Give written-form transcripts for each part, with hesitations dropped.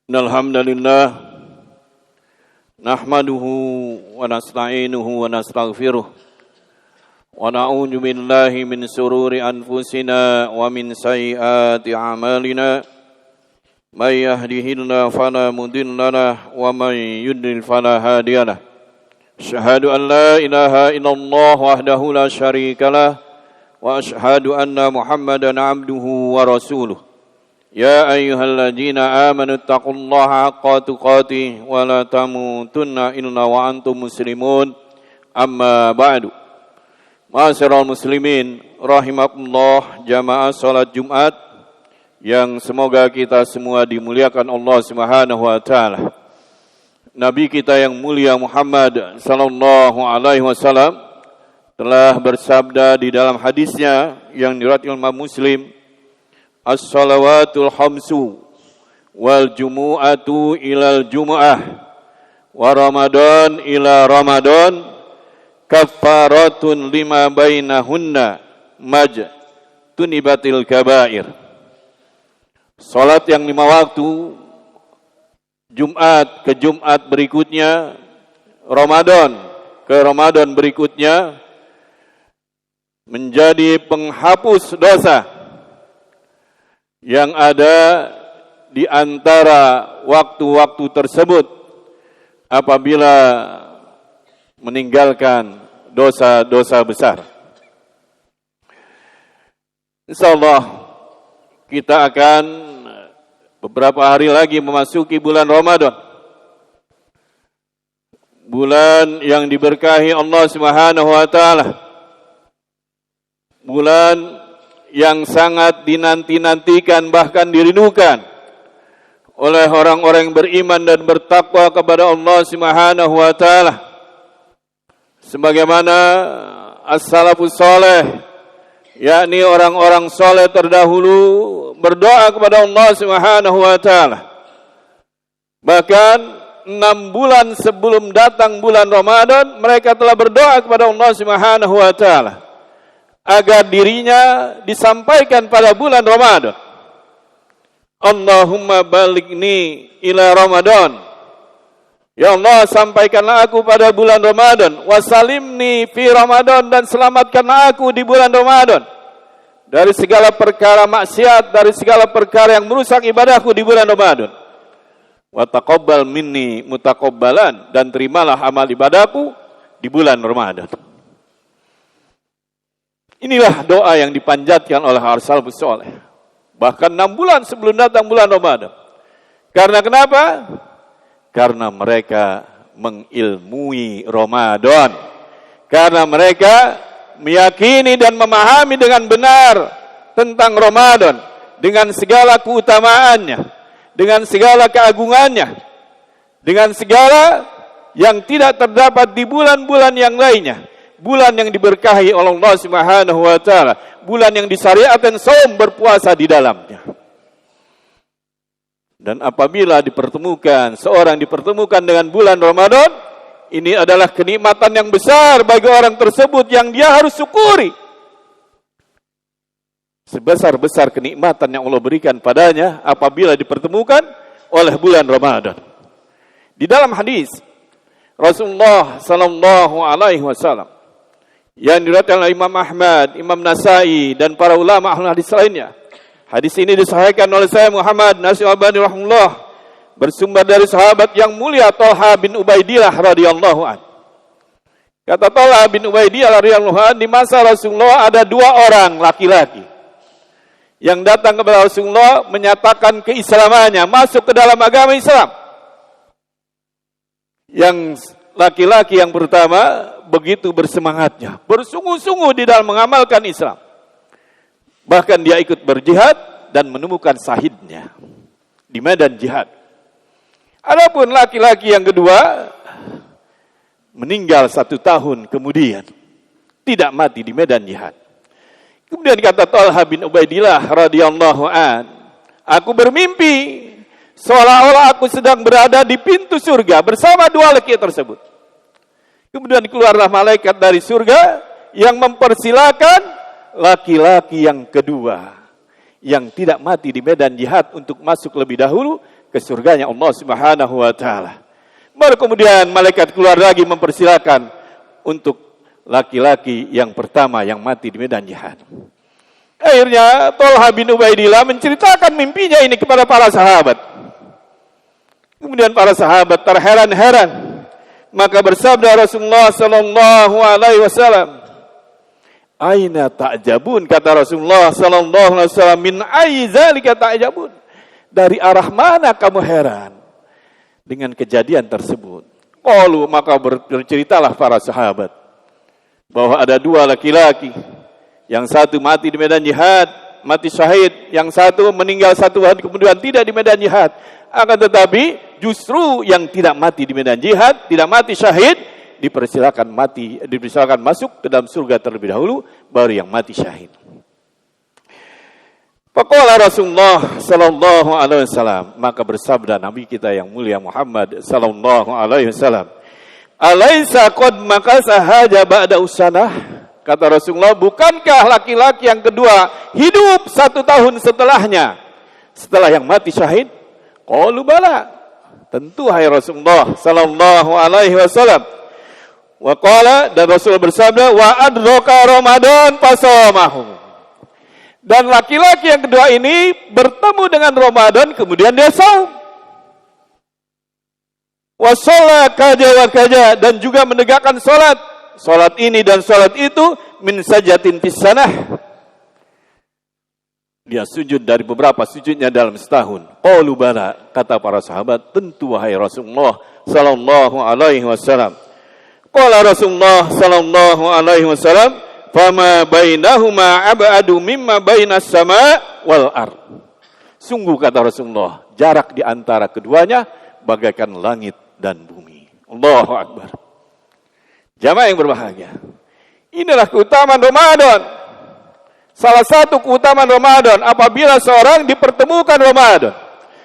Alhamdulillah nahmaduhu wa nasta'inuhu wa nastaghfiruh wa na'udzu billahi min sururi anfusina wa min sayyiati a'malina may yahdihillahu fala mudilla lahu wa may yudlil fala hadiya lahu asyhadu an la ilaha illallah wahdahu la syarika lahu wa asyhadu anna Muhammadan abduhu wa rasuluh. Ya ayyuhalladzina amanu taqullaha haqqa tuqatih wa la tamutunna illa wa antum muslimun. Amma ba'du. Ma'asyiral muslimin rahimakumullah, jamaah salat Jumat yang semoga kita semua dimuliakan Allah Subhanahu wa taala. Nabi kita yang mulia Muhammad sallallahu alaihi wasallam telah bersabda di dalam hadisnya yang diriwayatkan Imam Muslim, as-salawatul khamsu wal jumu'atu ilal jumu'ah wa ramadan ila ramadan kaffaratun lima bainahunna tunibatil kabair. Salat yang 5 waktu, Jumat ke Jumat berikutnya, Ramadan ke Ramadan berikutnya, menjadi penghapus dosa yang ada di antara waktu-waktu tersebut apabila meninggalkan dosa-dosa besar. Insyaallah kita akan beberapa hari lagi memasuki bulan Ramadan. Bulan yang diberkahi Allah Subhanahu wa taala. Bulan yang sangat dinanti-nantikan, bahkan dirindukan oleh orang-orang yang beriman dan bertakwa kepada Allah Subhanahu wa taala. Sebagaimana as-salafus saleh, yakni orang-orang saleh terdahulu berdoa kepada Allah Subhanahu wa taala. Bahkan 6 bulan sebelum datang bulan Ramadan, mereka telah berdoa kepada Allah Subhanahu wa taala agar dirinya disampaikan pada bulan Ramadan. Allahumma balighni ila Ramadan. Ya Allah, sampaikanlah aku pada bulan Ramadan. Wasalimni fi Ramadan, dan selamatkanlah aku di bulan Ramadan dari segala perkara maksiat, dari segala perkara yang merusak ibadahku di bulan Ramadan. Wa taqabbal minni mutaqabbalan, dan terimalah amal ibadahku di bulan Ramadan. Inilah doa yang dipanjatkan oleh as-salafus saleh. Bahkan 6 bulan sebelum datang bulan Ramadan. Karena kenapa? Karena mereka mengilmui Ramadan. Karena mereka meyakini dan memahami dengan benar tentang Ramadan, dengan segala keutamaannya, dengan segala keagungannya, dengan segala yang tidak terdapat di bulan-bulan yang lainnya. Bulan yang diberkahi oleh Allah Subhanahu wa taala, bulan yang disyariatkan saum, berpuasa di dalamnya. Dan apabila seorang dipertemukan dengan bulan Ramadan, ini adalah kenikmatan yang besar bagi orang tersebut yang dia harus syukuri. Sebesar-besar kenikmatan yang Allah berikan padanya apabila dipertemukan oleh bulan Ramadan. Di dalam hadis Rasulullah sallallahu alaihi wasallam yang diriwayatkan oleh Imam Ahmad, Imam Nasai, dan para ulama ahli hadis lainnya. Hadis ini disahihkan oleh saya Muhammad Nasir Albani rahimahullah, bersumber dari sahabat yang mulia Thalha bin Ubaidillah radhiyallahu an. Kata Thalha bin Ubaidillah radhiyallahu an, di masa Rasulullah ada 2 orang laki-laki yang datang kepada Rasulullah menyatakan keislamannya, masuk ke dalam agama Islam. Yang laki-laki yang pertama begitu bersemangatnya, bersungguh-sungguh di dalam mengamalkan Islam. Bahkan dia ikut berjihad dan menemukan syahidnya di medan jihad. Adapun laki-laki yang kedua meninggal 1 tahun kemudian, tidak mati di medan jihad. Kemudian kata Thalha bin Ubaidillah radhiyallahu an, aku bermimpi seolah-olah aku sedang berada di pintu surga bersama 2 laki tersebut. Kemudian keluarlah malaikat dari surga yang mempersilakan laki-laki yang kedua yang tidak mati di medan jihad untuk masuk lebih dahulu ke surganya Allah Subhanahu wa taala. Baru kemudian malaikat keluar lagi mempersilakan untuk laki-laki yang pertama yang mati di medan jihad. Akhirnya Thalha bin Ubaidillah menceritakan mimpinya ini kepada para sahabat. Kemudian para sahabat terheran-heran. Maka bersabda Rasulullah sallallahu alaihi wasallam, "Aina ta'jabun?" Kata Rasulullah sallallahu alaihi wasallam, "Min ayyi zalika ta'jabun?" Dari arah mana kamu heran dengan kejadian tersebut? Qalu, maka berceritalah para sahabat bahwa ada dua laki-laki, yang satu mati di medan jihad, mati syahid, yang satu meninggal satu hari kemudian tidak di medan jihad. Akan tetapi justru yang tidak mati di medan jihad, tidak mati syahid, dipersilakan masuk ke dalam surga terlebih dahulu, baru yang mati syahid. Faqala Rasulullah sallallahu alaihi wasallam, maka bersabda Nabi kita yang mulia Muhammad sallallahu alaihi wasallam, "Alaisa qad makasa haja ba'da usanah?" Kata Rasulullah, bukankah laki-laki yang kedua hidup 1 tahun setelahnya, setelah yang mati syahid? Qalu bala, tentu hai Rasulullah sallallahu alaihi wasallam. Wa qala, dan Rasul bersabda, wa adraka Ramadan fasamahu. Dan laki-laki yang kedua ini bertemu dengan Ramadan kemudian dia saum. Wa shalla kaja wa kaja, dan juga menegakkan salat. Salat ini dan salat itu min sajatin fis sanah. Dia sujud dari beberapa sujudnya dalam setahun. Qalu bala, kata para sahabat, tentu wahai Rasulullah sallallahu alaihi wasallam. Qala Rasulullah sallallahu alaihi wasallam, fama bainahuma ab'adu mimma bainas sama wal ard. Sungguh kata Rasulullah, jarak di antara keduanya bagaikan langit dan bumi. Allahu akbar. Jamaah yang berbahagia, inilah keutamaan Ramadan. Salah satu keutamaan Ramadan, apabila seorang dipertemukan Ramadan,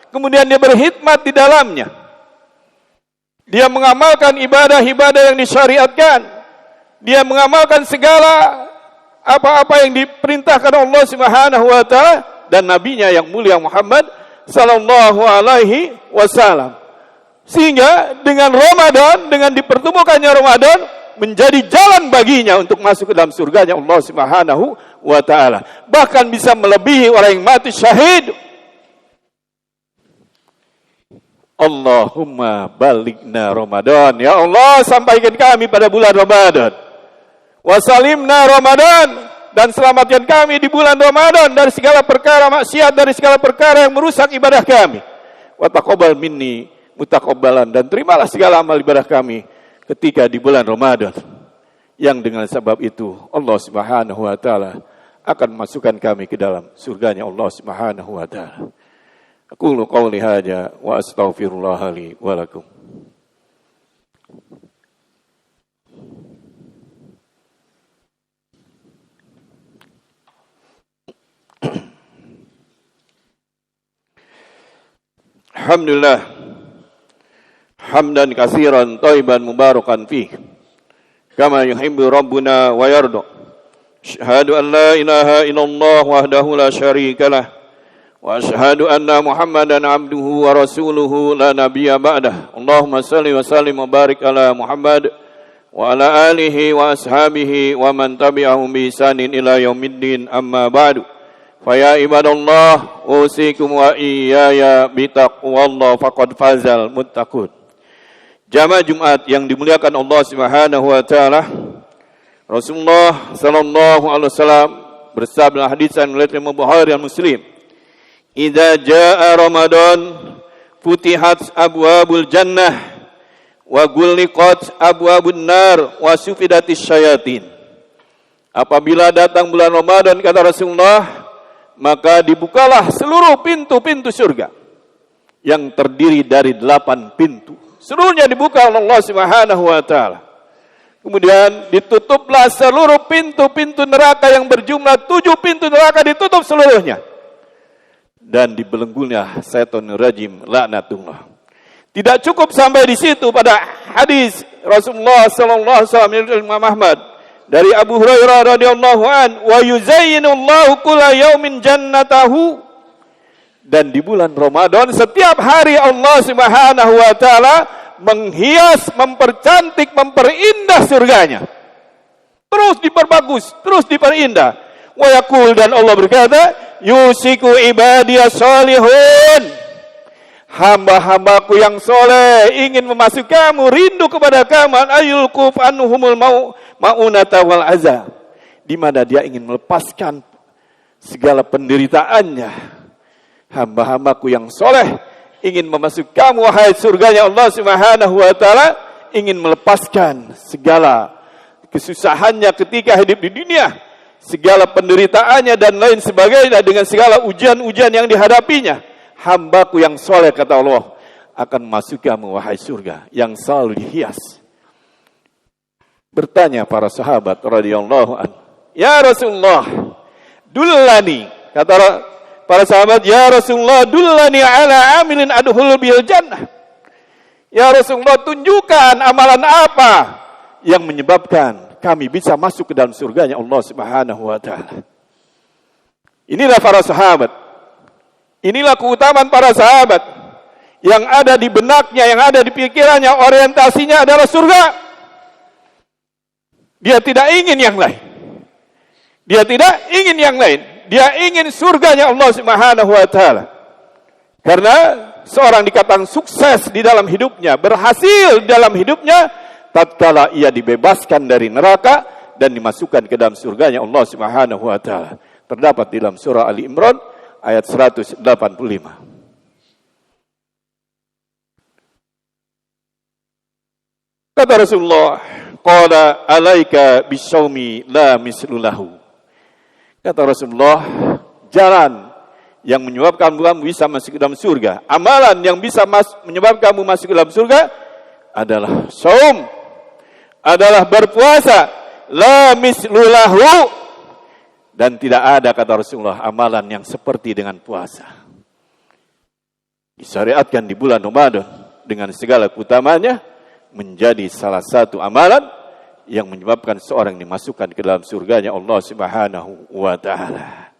kemudian dia berkhidmat di dalamnya, dia mengamalkan ibadah-ibadah yang disyariatkan, dia mengamalkan segala apa-apa yang diperintahkan Allah Subhanahu wa taala dan nabinya yang mulia Muhammad sallallahu alaihi wasallam. Sehingga dengan Ramadan, dengan dipertemukannya Ramadan, menjadi jalan baginya untuk masuk ke dalam surganya Allah Subhanahu wa taala. Bahkan bisa melebihi orang yang mati syahid. Allahumma balighna Ramadan. Ya Allah, sampaikan kami pada bulan Ramadan. Wa salimna Ramadan, dan selamatkan kami di bulan Ramadan dari segala perkara maksiat, dari segala perkara yang merusak ibadah kami. Wa taqabbal minni mutaqabbalan, dan terimalah segala amal ibadah kami ketika di bulan Ramadan, yang dengan sebab itu Allah Subhanahu wa taala akan memasukkan kami ke dalam surganya Allah Subhanahu wa taala. Aqulu qouli hadza wa astaghfirullah li wa lakum. Alhamdulillah hamdan katsiran thayyiban mubarakan fih kama yuhibbu rabbuna wa yarda. Asyhadu an la ilaha illallah wahdahu la syarikalah wa asyhadu anna Muhammadan abduhu wa rasuluhu la nabiyya ba'dah. Allahumma shalli wa sallim wa barik ala Muhammad wa ala alihi wa ashabihi wa man tabi'ahum bi ihsanin ila yaumiddin, amma ba'du. Fa ya ibadallah, usikum wa iyaya bi taqwallah faqad fazal muttaqun. Jamaah Jumat yang dimuliakan Allah Subhanahu wa taala, Rasulullah sallallahu alaihi wasallam bersabda, hadis yang riwayat Imam Bukhari dan Muslim, "Idza jaa Ramadan futihat abwabul jannah wa ghulliqat abwabun nar wa sufidatis syayatin." Apabila datang bulan Ramadan, kata Rasulullah, maka dibukalah seluruh pintu-pintu surga yang terdiri dari 8 pintu. Seluruhnya dibuka oleh Allah Subhanahu wa taala. Kemudian ditutuplah seluruh pintu-pintu neraka yang berjumlah 7 pintu neraka, ditutup seluruhnya. Dan dibelenggunya setan rajim laknatullah. Tidak cukup sampai di situ pada hadis Rasulullah sallallahu alaihi wasallam dari Imam Ahmad dari Abu Hurairah radhiyallahu an, wa yuzayyinullahu kulla yaumin jannatahu Dan di bulan Ramadan setiap hari Allah Subhanahu wa taala menghias, mempercantik, memperindah surganya. Terus diperbagus, terus diperindah. Wa yaqul, dan Allah berkata, yusiku ibadiyas salihun. Hamba-hambaku yang soleh ingin memasuki kamu, rindu kepada kamu, ayulquf anhumul maunata wal azab. Di mana dia ingin melepaskan segala penderitaannya. Hamba-hambaku yang soleh ingin memasuki kamu, wahai surganya Allah Subhanahu wa taala, ingin melepaskan segala kesusahannya ketika hidup di dunia, segala penderitaannya dan lain sebagainya, dengan segala ujian-ujian yang dihadapinya. Hambaku yang soleh, kata Allah, akan masuk kamu, wahai surga yang selalu dihias. Bertanya para sahabat radhiyallahu anhu, ya Rasulullah, dullani, kata para sahabat, ya Rasulullah, dullani ala amilin adkhul bil jannah. Ya Rasulullah, tunjukkan amalan apa yang menyebabkan kami bisa masuk ke dalam surganya Allah Subhanahu wa taala. Inilah para sahabat. Inilah keutamaan para sahabat. Yang ada di benaknya, yang ada di pikirannya, orientasinya adalah surga. Dia tidak ingin yang lain. Dia tidak ingin yang lain. Dia ingin surganya Allah Subhanahu wa taala. Karena seorang dikatakan sukses di dalam hidupnya, berhasil dalam hidupnya tatkala ia dibebaskan dari neraka dan dimasukkan ke dalam surganya Allah Subhanahu wa taala. Terdapat di dalam surah Ali Imran ayat 185. Kata Rasulullah, qala alaika bisyaumi la mislulahu. Kata Rasulullah, jalan yang menyebabkan kamu bisa masuk ke dalam surga, amalan yang bisa menyebabkan kamu masuk ke dalam surga adalah saum, adalah berpuasa, la mislulahu, dan tidak ada, kata Rasulullah, amalan yang seperti dengan puasa. Disyariatkan di bulan Ramadan dengan segala keutamanya, menjadi salah satu amalan yang menyebabkan seorang dimasukkan ke dalam surganya Allah Subhanahu wa taala.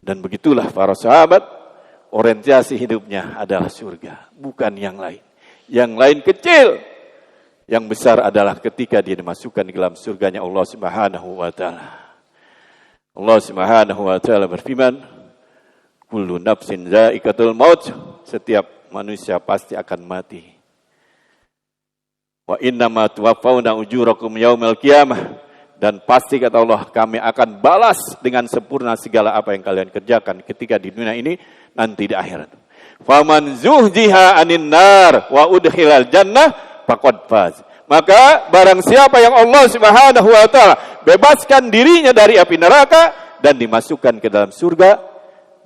Dan begitulah para sahabat, orientasi hidupnya adalah surga, bukan yang lain. Yang lain kecil, yang besar adalah ketika dia dimasukkan ke dalam surganya Allah Subhanahu wa taala. Allah Subhanahu wa taala berfirman, kullu nafsin dha'iqatul maut, setiap manusia pasti akan mati. Wa innama tuwaffawna ujurakum yaumal qiyamah, dan pasti, kata Allah, kami akan balas dengan sempurna segala apa yang kalian kerjakan ketika di dunia ini, nanti di akhirat. Faman zuhziha 'anil nar wa udkhilal jannah faqad faz. Maka barang siapa yang Allah Subhanahu wa taala bebaskan dirinya dari api neraka dan dimasukkan ke dalam surga,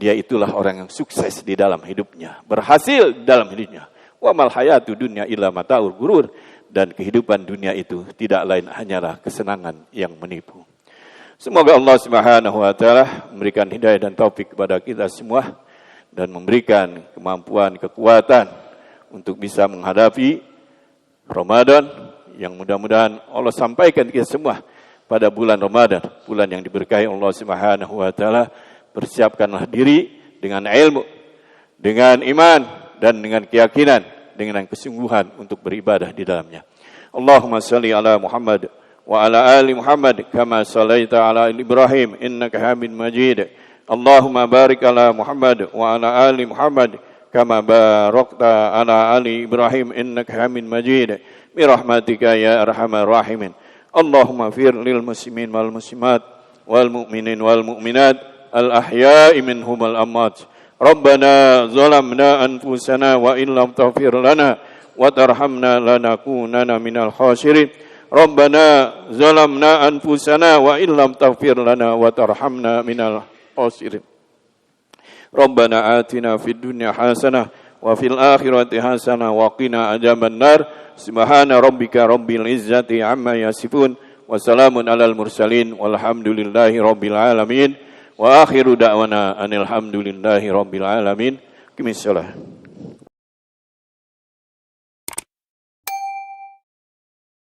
dia itulah orang yang sukses di dalam hidupnya, berhasil di dalam hidupnya. Wa mal hayatu dunya illa mata'ul ghurur. Dan kehidupan dunia itu tidak lain hanyalah kesenangan yang menipu. Semoga Allah Subhanahu wa taala memberikan hidayah dan taufik kepada kita semua dan memberikan kemampuan, kekuatan untuk bisa menghadapi Ramadan yang mudah-mudahan Allah sampaikan kita semua pada bulan Ramadan, bulan yang diberkahi Allah Subhanahu wa taala. Persiapkanlah diri dengan ilmu, dengan iman dan dengan keyakinan, dengan kesungguhan untuk beribadah di dalamnya. Allahumma salli ala Muhammad wa ala ali Muhammad kama sallaita ala Ibrahim innaka Hamidum Majid. Allahumma barik ala Muhammad wa ala ali Muhammad kama barakta ala ali Ibrahim innaka Hamidum Majid. Bi rahmatika ya arhamar rahimin. Allahumma fir lil muslimin wal muslimat wal mu'minin wal mu'minat al ahya'i minhum al amwat. Rabbana zalamna anfusana wa illam taghfir lana wa tarhamna lanakunanna minal khasirin. Rabbana zalamna anfusana wa illam taghfir lana wa tarhamna minal khasirin. Rabbana atina fid dunya hasanah wa fil akhirati hasanah wa qina adzaban nar. Subhana rabbika rabbil izzati amma yasifun wa salamun alal mursalin walhamdulillahi rabbil alamin. Wa akhiru da'wana anil hamdulillahi rabbil alamin. Qimis shalah.